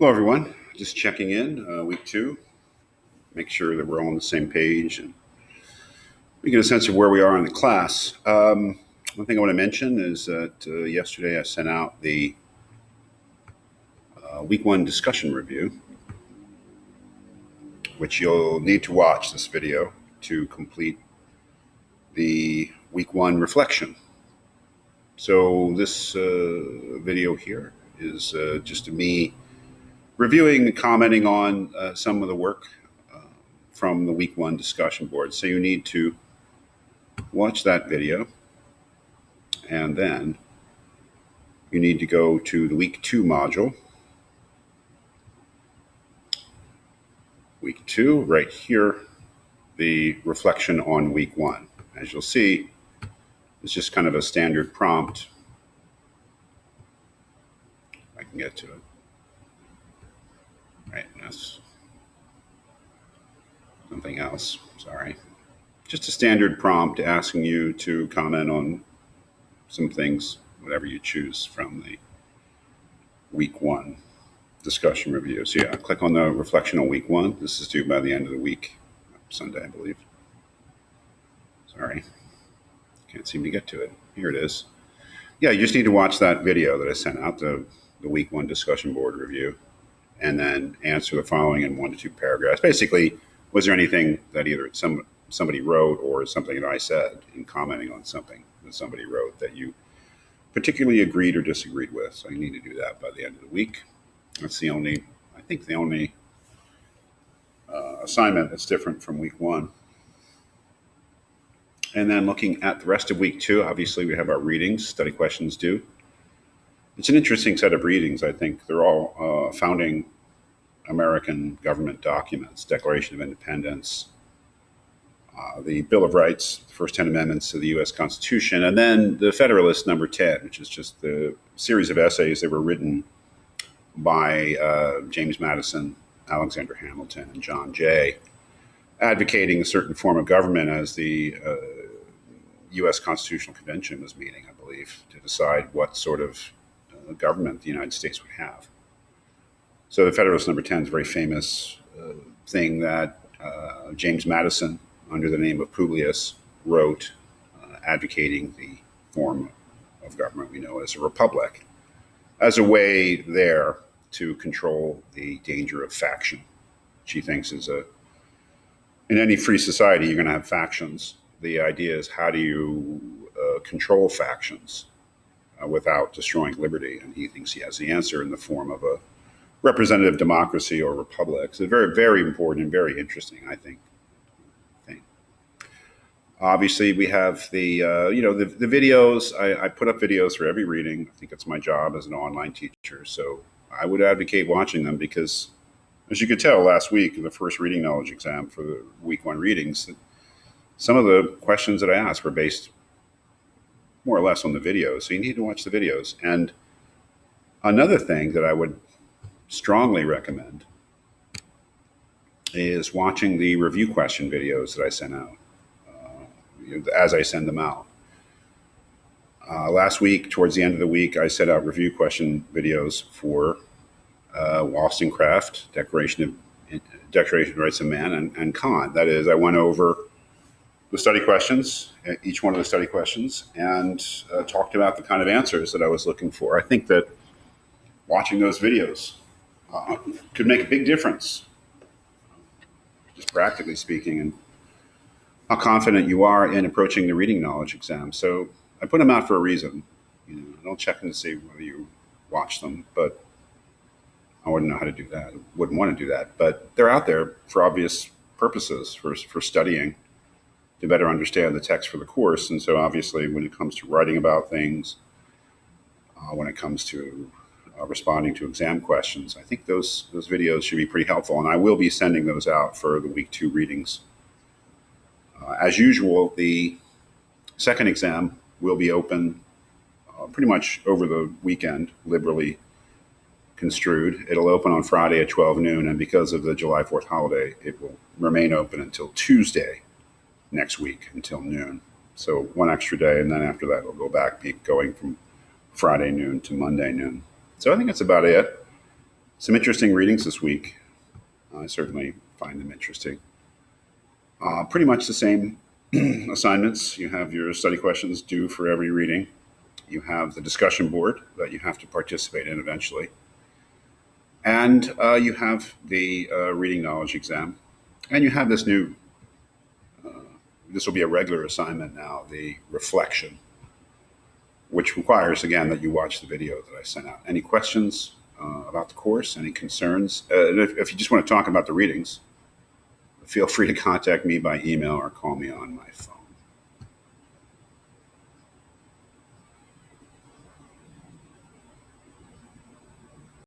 Hello, everyone. Just checking in, week two. Make sure that we're all on the same page and we get a sense of where we are in the class. One thing I want to mention is that yesterday I sent out the week one discussion review, which you'll need to watch this video to complete the week one reflection. So this video here is just me reviewing and commenting on some of the work from the week one discussion board. So you need to watch that video, and then you need to go to the week two module. Week two, right here, the reflection on week one. As you'll see, it's just kind of a standard prompt. I can get to it. Right, that's something else, sorry. Just a standard prompt asking you to comment on some things, whatever you choose from the week one discussion review. So yeah, click on the reflection on week one. This is due by the end of the week, Sunday, I believe. Sorry, can't seem to get to it. Here it is. Yeah, you just need to watch that video that I sent out, the week one discussion board review, and then answer the following in 1 to 2 paragraphs. Basically, was there anything that either somebody wrote or something that I said in commenting on something that somebody wrote that you particularly agreed or disagreed with? So you need to do that by the end of the week. That's the only assignment that's different from week one. And then looking at the rest of week two, obviously we have our readings, study questions due. It's an interesting set of readings. I think they're all founding American government documents: Declaration of Independence, the Bill of Rights, the first 10 amendments to the U.S. Constitution, and then the Federalists Number 10, which is just the series of essays that were written by James Madison, Alexander Hamilton, and John Jay, advocating a certain form of government as the U.S. Constitutional Convention was meeting, I believe, to decide what sort of government the United States would have. So the Federalist Number 10 is a very famous thing that James Madison, under the name of Publius, wrote, advocating the form of government we know as a republic, as a way there to control the danger of faction, which he thinks is in any free society, you're going to have factions. The idea is, how do you control factions without destroying liberty? And he thinks he has the answer in the form of a representative democracy or republic. So very, very important and very interesting, I think, thing. Obviously, we have the videos. I put up videos for every reading. I think it's my job as an online teacher. So I would advocate watching them because, as you could tell last week in the first reading knowledge exam for the week one readings, some of the questions that I asked were based more or less on the videos. So you need to watch the videos. And another thing that I would strongly recommend is watching the review question videos that I sent out as I send them out. Last week, towards the end of the week, I sent out review question videos for Wollstonecraft, Declaration of Rights of Man, and Kant. That is, I went over the study questions, each one of the study questions, and talked about the kind of answers that I was looking for. I think that watching those videos could make a big difference, just practically speaking, and how confident you are in approaching the reading knowledge exam. So I put them out for a reason. I don't check in to see whether you watch them, but I wouldn't know how to do that. I wouldn't want to do that. But they're out there for obvious purposes, for studying, to better understand the text for the course. And so obviously when it comes to writing about things, when it comes to responding to exam questions, I think those videos should be pretty helpful. And I will be sending those out for the week two readings. As usual, the second exam will be open pretty much over the weekend, liberally construed. It'll open on Friday at 12 noon, and because of the July 4th holiday, it will remain open until Tuesday next week until noon. So one extra day, and then after that, it'll go back, going from Friday noon to Monday noon. So I think that's about it. Some interesting readings this week. I certainly find them interesting. Pretty much the same assignments. You have your study questions due for every reading. You have the discussion board that you have to participate in eventually. And you have the reading knowledge exam. And you have this new, this will be a regular assignment now, the reflection, which requires, again, that you watch the video that I sent out. Any questions about the course? Any concerns? If you just want to talk about the readings, feel free to contact me by email or call me on my phone.